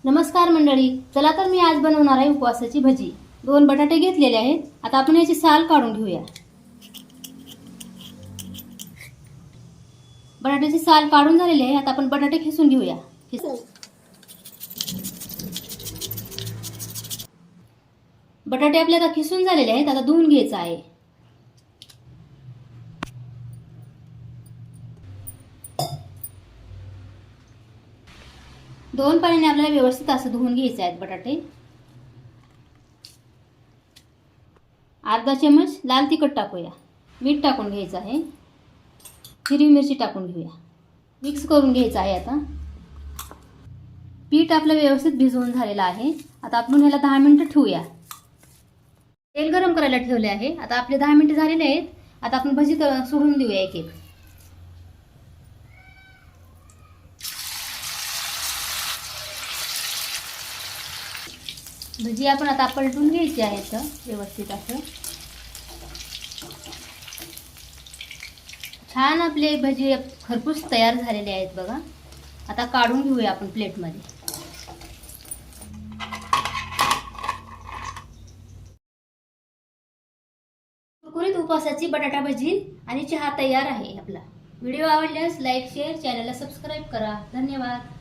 नमस्कार मंडळी, चला तर मी आज बनवणार आहे उपवासाची भजी। 2 बटाटे घेतलेले आहेत। आता आपण याची साल काढून घेऊया। बटाट्याची साल काढून झालेली आहे। आता आपण बटाटे खिसून घेऊया। बटाटे आपले आता खिसून झालेले आहेत। आता धुवून घ्यायचं आहे। दोन पाण्याने आपल्याला व्यवस्थित असं धुवून घ्यायचे आहेत बटाटे। अर्धा चमच लाल तिखट टाकूया। मीठ टाकून घ्यायचं आहे। हिरवी मिरची टाकून घेऊया। मिक्स करून घ्यायचं आहे। आता पीठ आपलं व्यवस्थित भिजवून झालेलं आहे। आता आपण ह्याला 10 मिनिटं ठेवूया। तेल गरम करायला ठेवले आहे। आता आपले 10 मिनिटं झालेले आहेत। आता आपण भजी सोडून देऊया एक एक। भजी आपण आता पलटून घ्यायची आहेत व्यवस्थित असं। छान आपले भजी खरपूस तयार झालेले आहेत बघा। आता काढून घेऊया आपण प्लेटमध्ये। कुरकुरीत उपवासाची बटाटा भजी आणि चहा तयार आहे आपला। व्हिडिओ आवडल्यास लाईक शेअर चॅनलला सबस्क्राईब करा। धन्यवाद।